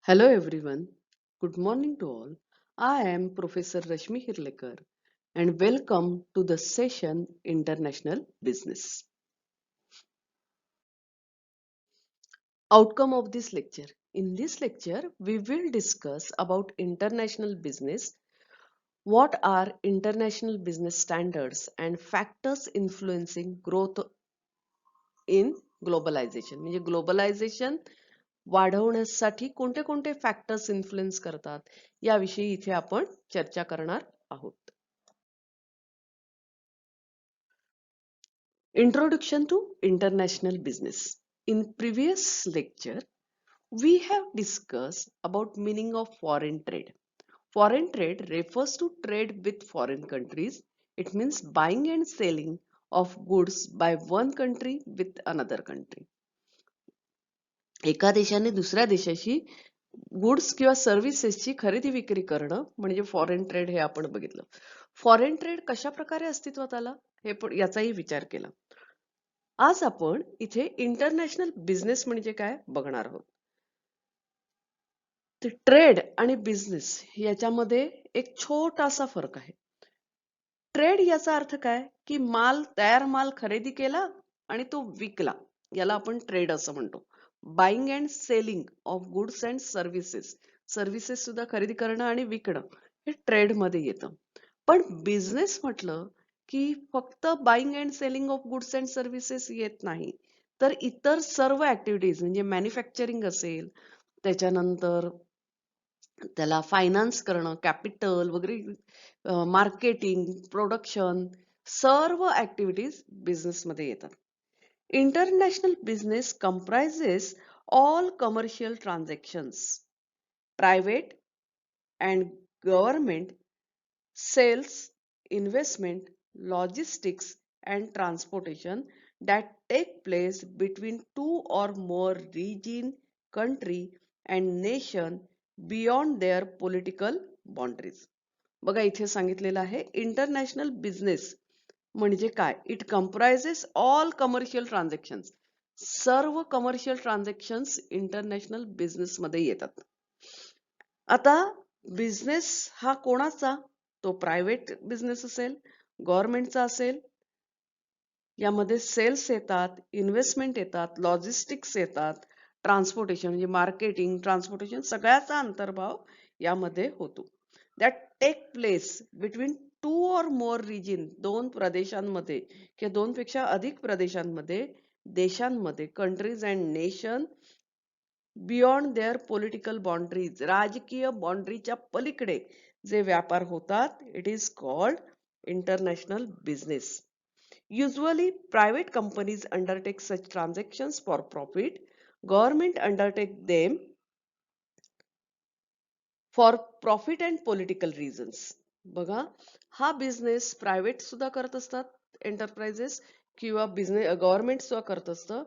Hello everyone. Good morning to all. I am Professor Rashmi Hirlekar and welcome to the session International Business. Outcome of this lecture. In this lecture, we will discuss about international business, what are international business standards and factors influencing growth in globalisation म्हणजे globalisation वाढवण्यासाठी कोणते कोणते factors influence करतात याविषयी इथे आपण चर्चा करणार आहोत. Introduction to international business. In previous lecture we have discussed about meaning of foreign trade. Foreign trade refers to trade with foreign countries. It means buying and selling of goods by one country with another country. एका देशाने दुसऱ्या देशाशी goods किंवा सर्व्हिसेसची खरेदी विक्री करणं म्हणजे foreign trade हे आपण बघितलं. फॉरेन ट्रेड कशा प्रकारे अस्तित्वात आला हे पण याचाही विचार केला. आज आपण इथे इंटरनॅशनल बिझनेस म्हणजे काय बघणार आहोत. ट्रेड आणि बिझनेस याच्यामध्ये एक छोटासा फरक आहे. ट्रेड याचा अर्थ काय की तयार माल खरेदी केला आणि तो विकला, याला आपण ट्रेड असं म्हणतो. Buying and selling of goods and services, services सुद्धा खरेदी करणं आणि विकणं हे ट्रेड मध्ये येतं. पण बिझनेस म्हटलं की फक्त buying and selling of goods and services येत नाही, तर इतर सर्व ऍक्टिव्हिटीज म्हणजे मॅन्युफॅक्चरिंग असेल, त्याच्यानंतर त्याला फायनान्स करणं, कॅपिटल वगैरे, मार्केटिंग, प्रोडक्शन, सर्व ऍक्टिव्हिटीज बिझनेस मध्ये येतात. International business comprises all commercial transactions, private and government, sales, investment, logistics, and transportation that take place between two or more region, country, and nation beyond their political boundaries. बघा इथे सांगितलेलं आहे international business म्हणजे काय. It comprises all commercial transactions, सर्व commercial transactions international business मध्ये येतात. आता बिझनेस हा कोणाचा, तो प्रायव्हेट बिझनेस असेल, गव्हर्नमेंटचा असेल, यामध्ये सेल्स येतात, इन्व्हेस्टमेंट येतात, लॉजिस्टिक्स येतात, ट्रान्सपोर्टेशन म्हणजे मार्केटिंग, ट्रान्सपोर्टेशन सगळ्याचा अंतर्भाव यामध्ये होतो. That take place between two or more region, दोन प्रदेशांमध्ये किंवा दोन पेक्षा अधिक प्रदेशांमध्ये, देशांमध्ये, countries and nation beyond their political boundaries, राजकीय बाउंड्रीच्या पलीकडे जे व्यापार होतात, it is called international business. Usually, private companies undertake such transactions for profit. Government undertake them for profit and political reasons. बघा, हा बिझनेस प्रायव्हेट सुद्धा करत असतात एंटरप्राइजेस किंवा बिझनेस गव्हर्नमेंट सुद्धा करत असतं.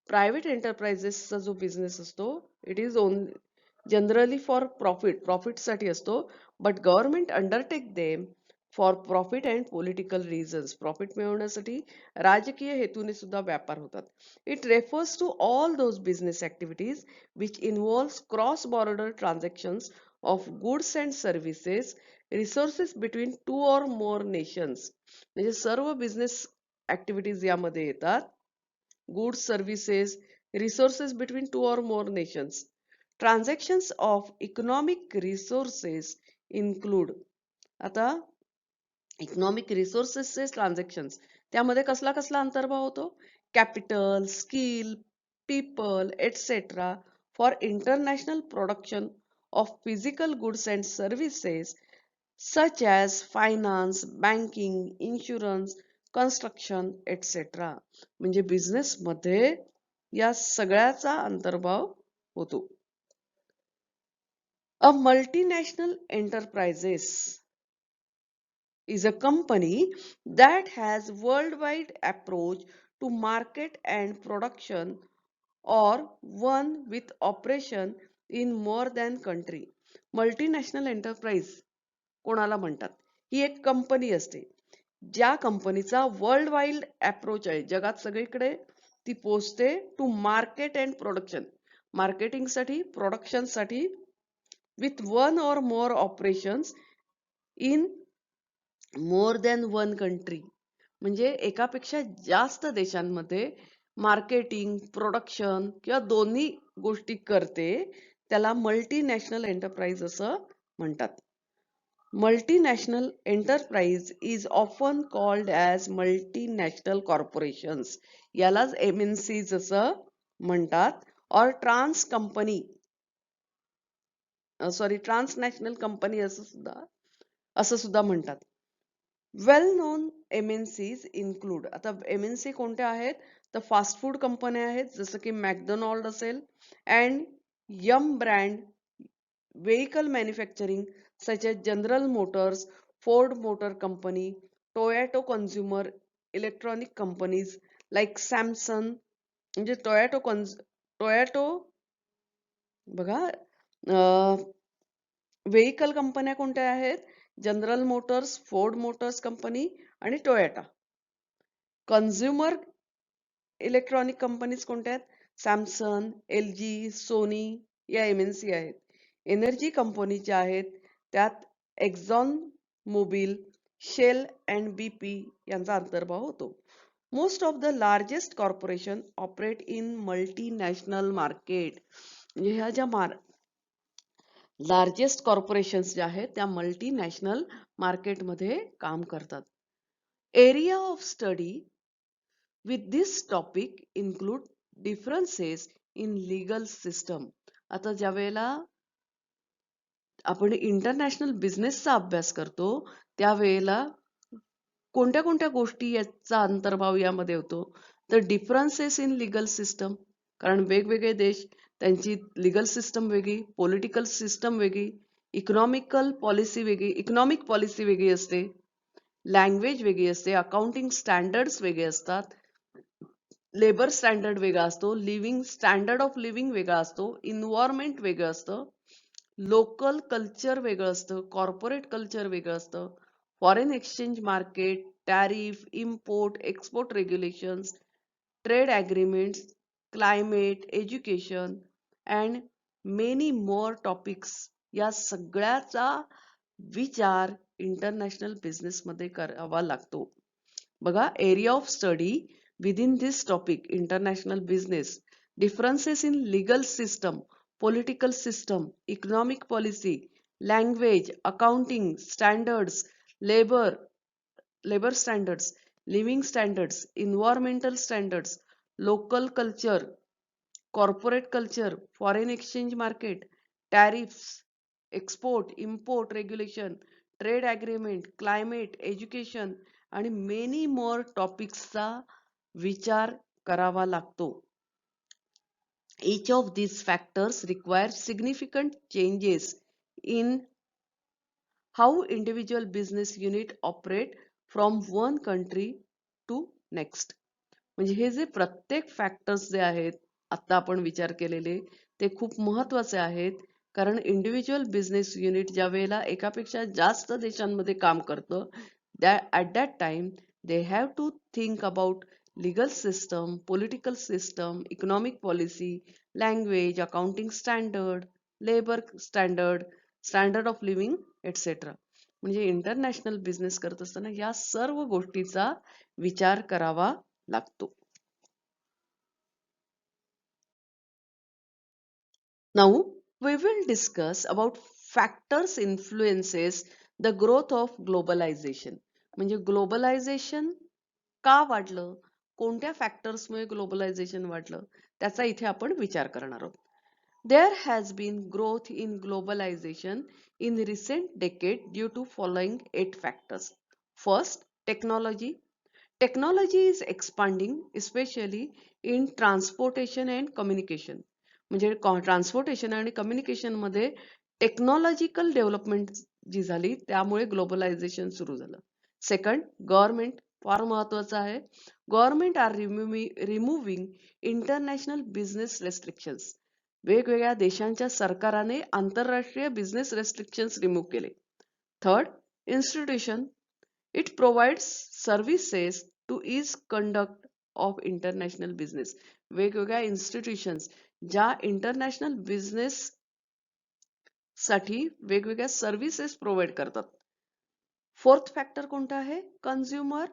प्रायव्हेट एंटरप्राइजेसचा जो बिझनेस असतो, इट इज जनरली फॉर प्रॉफिटसाठी असतो. But government undertake them for profit and political reasons, profit मिळवण्यासाठी राजकीय हेतूने सुद्धा व्यापार होतात. It refers to all those business activities which involves cross border transactions of goods and services, resources between two or more nations. म्हणजे सर्व business activities यामध्ये येतात. Goods, services, resources between two or more nations. Transactions of economic resources include. आता economic रिसोर्सेसचे transactions, त्यामध्ये कसला कसला अंतर्भाव होतो. Capital, skill, people etcetera for international production of physical goods and services such as finance, banking, insurance, construction, etc. म्हणजे business मध्ये या सगळ्याचा अंतर्भाव होतो. A multinational enterprises is a company that has worldwide approach to market and production or one with operation in more than country. Multinational enterprise कोणाला म्हणतात. ही एक company असते ज्या कंपनीचा वर्ल्ड वाईड अप्रोच आहे, जगात सगळीकडे ती पोहोचते to market and production, marketing साठी, प्रोडक्शन साठी with one or more operations in more than one country. म्हणजे एकापेक्षा जास्त देशांमध्ये मार्केटिंग, प्रोडक्शन किंवा दोन्ही गोष्टी करते, त्याला मल्टीनॅशनल एंटरप्राइज असं म्हणतात. Multinational enterprise is often called as multinational corporations. यालाच MNCs असं म्हणतात. or ट्रान्सनॅशनल कंपनी असं सुद्धा म्हणतात. वेल नोन MNCs इन्क्लूड, आता MNC कोणत्या आहेत तर फास्ट फूड कंपन्या आहेत, जसं की मॅकडोनाल्ड असेल, and Yum brand vehicle manufacturing such as General Motors, Ford Motor Company, Toyota Consumer Electronic Companies like Samsung, म्हणजे टोयॅटो बघा, व्हेकल कंपन्या कोणत्या आहेत, general Motors, Ford Motors company आणि टोयोटा. कन्झ्युमर इलेक्ट्रॉनिक कंपनीज कोणत्या आहेत, सॅमसंग, LG, सोनी या MNC आहेत. एनर्जी कंपनी ज्या आहेत त्यात एक्झॉन मोबिल, शेल अँड BP यांचा अंतर्भाव होतो. Most of the largest corporation operate in multinational market. म्हणजे ह्या ज्या लार्जेस्ट कॉर्पोरेशन्स ज्या आहेत त्या मल्टीनॅशनल मार्केटमध्ये काम करतात. Area of study with this topic include differences in legal system. आता ज्या वेळेला आपण इंटरनॅशनल बिझनेसचा अभ्यास करतो त्यावेळेला कोणत्या कोणत्या गोष्टी याचा अंतर्भाव यामध्ये होतो, तर डिफरन्सेस इन लीगल सिस्टम, कारण वेगवेगळे देश त्यांची लीगल सिस्टम वेगळी, पॉलिटिकल सिस्टम वेगळी, इकॉनिक पॉलिसी वेगळी असते, लँग्वेज वेगळी असते, अकाउंटिंग स्टँडर्ड्स वेगळे असतात, लेबर स्टँडर्ड वेगळा असतो, स्टँडर्ड ऑफ लिव्हिंग वेगळा असतो, इन्व्हायरमेंट वेगळं असतं, लोकल कल्चर वेगळं असतं, कॉर्पोरेट कल्चर वेगळं असतं, foreign exchange market, tariff, import export regulations, trade agreements, climate, education and many more topics. या सगळ्याचा विचार इंटरनॅशनल बिझनेसमध्ये करावा लागतो. बघा, area of study within this topic international business, differences in legal system, political system, economic policy, language, accounting standards, labour standards, living standards, environmental standards, local culture, corporate culture, foreign exchange market, tariffs, export import regulation, trade agreement, climate, education आणि many more टॉपिक्सचा विचार करावा लागतो. Each of these factors require significant changes in how individual business unit operate from one country to next. म्हणजे हे जे प्रत्येक factors जे आहेत आता आपण विचार केलेले ते खूप महत्वाचे आहेत, कारण इंडिव्हिज्युअल बिझनेस युनिट ज्या वेळेला एकापेक्षा जास्त देशांमध्ये काम करतं, at that time they have to think about legal system, political system, economic policy, language, accounting standard, labor standard, standard of living, etc. म्हणजे इंटरनॅशनल बिझनेस करत असताना या सर्व गोष्टीचा विचार करावा लागतो. Now we will discuss about factors influences the growth of globalization. म्हणजे ग्लोबलायझेशन का वाढलं, कोणत्या फॅक्टर्समुळे ग्लोबलायझेशन वाढलं, त्याचा इथे आपण विचार करणार आहोत. There has been growth in globalization in recent decade due to following 8 factors. First, technology. Technology is expanding, especially in transportation and communication. म्हणजे ट्रान्सपोर्टेशन आणि कम्युनिकेशन मध्ये टेक्नॉलॉजिकल डेव्हलपमेंट जी झाली त्यामुळे ग्लोबलायझेशन सुरू झालं. सेकंड, गव्हर्नमेंट फार महत्वाचं आहे. Government are removing international business restrictions. वेगवेगळ्या देशांच्या सरकाराने आंतरराष्ट्रीय बिझनेस रेस्ट्रिक्शन्स रिमूव्ह केले. Third, institution. It provides services to is conduct of international business. वेगवेगळ्या इन्स्टिट्यूशन्स ज्या इंटरनॅशनल बिझनेस साठी वेगवेगळ्या सर्व्हिसेस प्रोव्हाइड करतात. फोर्थ फॅक्टर कोणता आहे? Consumer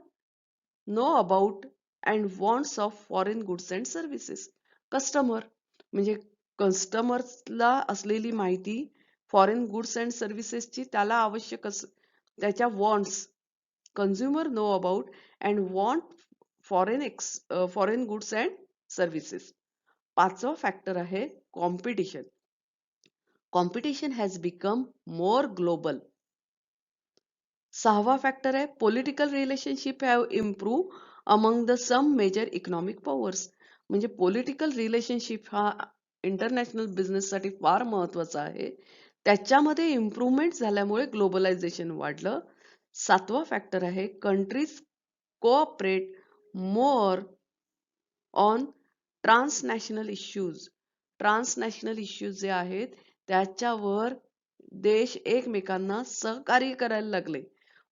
know about and wants of foreign goods and services. Customer म्हणजे कस्टमर्सला असलेली माहिती फॉरेन गुड्स अँड सर्व्हिसेसची त्याला आवश्यक त्याच्या wants. Consumer know about and want foreign goods and services. पाचवा फॅक्टर आहे competition. Competition has become more global. सहावा फॅक्टर आहे political relationship have improve among the some major economic powers. म्हणजे political relationship हा international बिझनेससाठी फार महत्वाचा आहे. त्याच्यामध्ये इम्प्रूव्हमेंट झाल्यामुळे ग्लोबलायझेशन वाढलं. सातवा फॅक्टर आहे countries cooperate more on transnational issues. Transnational issues जे आहेत त्याच्यावर देश एकमेकांना सहकार्य करायला लागले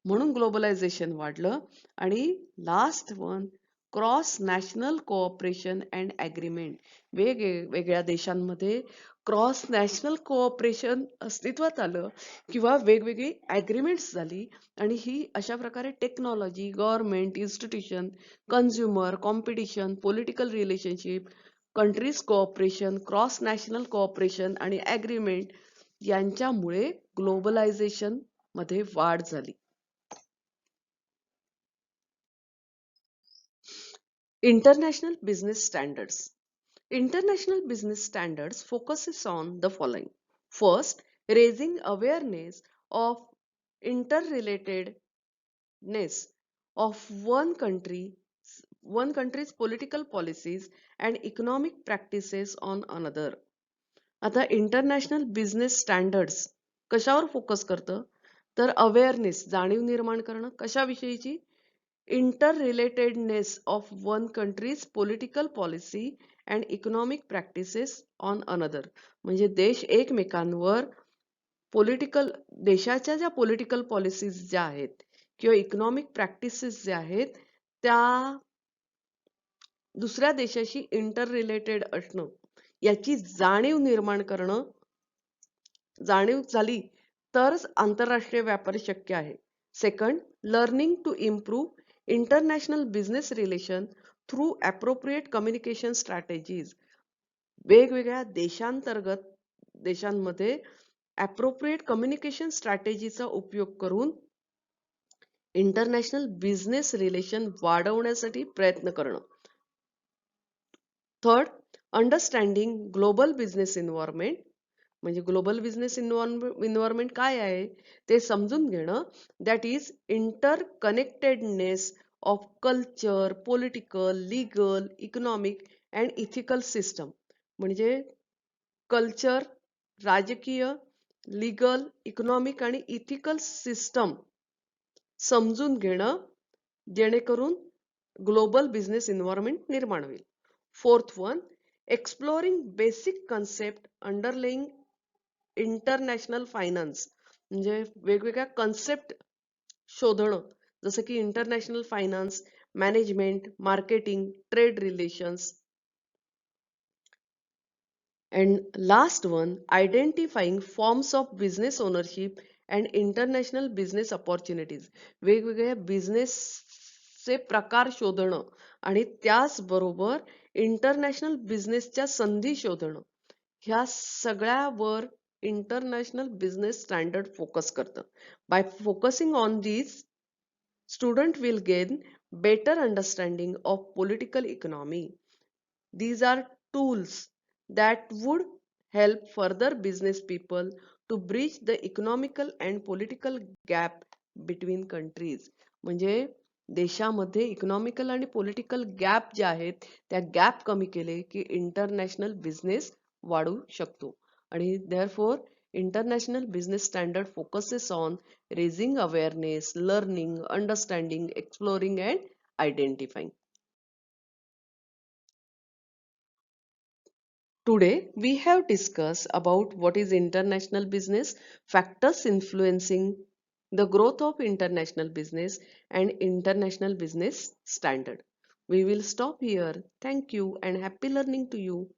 म्हणून ग्लोबलायझेशन वाढलं. आणि last one cross national cooperation and agreement. वेगवेगळ्या देशांमध्ये क्रॉस नॅशनल कोऑपरेशन अस्तित्वात आलं किंवा वेगवेगळी ॲग्रीमेंट्स झाली आणि ही अशा प्रकारे technology, government, institution, consumer, competition, political relationship, countries cooperation, cross national cooperation आणि ॲग्रीमेंट यांच्यामुळे ग्लोबलायझेशन मध्ये वाढ झाली. International business standards. International business standards focuses on the following. First, raising awareness of interrelatedness of one country's political policies and economic practices on another. आता international business standards कशावर focus करतं? तर awareness, जाणीव निर्माण करणं कशाविषयीची? interrelatedness of one country's political policy and economic practices on another. म्हणजे देश एकमेकांवर देशाच्या ज्या पॉलिटिकल पॉलिसीज ज्या आहेत किंवा इकॉनॉमिक प्रॅक्टिसेस ज्या आहेत त्या दुसऱ्या देशाशी इंटर रिलेटेड असणं याची जाणीव निर्माण करणं. जाणीव झाली तरच आंतरराष्ट्रीय व्यापार शक्य आहे. Second, learning to improve international business relation through appropriate communication strategies. वेगवेगळ्या देशांमध्ये अप्रोप्रिएट कम्युनिकेशन स्ट्रॅटेजीचा उपयोग करून इंटरनॅशनल बिझनेस रिलेशन वाढवण्यासाठी प्रयत्न करणं. Third, understanding global business environment. म्हणजे ग्लोबल बिझनेस इन्व्हायरमेंट काय आहे ते समजून घेणं. That is inter connectedness of culture, political, legal, economic and ethical system. म्हणजे कल्चर, राजकीय, लीगल, इकॉनॉमिक आणि इथिकल सिस्टम समजून घेणं जेणेकरून ग्लोबल बिझनेस इन्व्हायरमेंट निर्माण होईल. Fourth one, exploring basic concept underlying international finance. म्हणजे वेगवेगळ्या कन्सेप्ट शोधणं जसं की international finance, management, marketing, trade relations. And last one, identifying forms of business ownership and international business opportunities. वेगवेगळ्या बिझनेसचे प्रकार शोधणं आणि त्याचबरोबर इंटरनॅशनल बिझनेसच्या संधी शोधणं. ह्या सगळ्यावर इंटरनॅशनल बिझनेस स्टँडर्ड फोकस करतं. Bye focusing on these, student will gain better understanding of political economy. These are tools that would help further business people to bridge the economical and political gap between countries. म्हणजे देशामध्ये economical आणि political gap जे आहेत त्या gap कमी केले की international business वाढू शकतो. आणि therefore international business standard focuses on raising awareness, learning, understanding, exploring and identifying. Today, we have discussed about what is international business, factors influencing the growth of international business, and international business standard. We will stop here. Thank you and happy learning to you.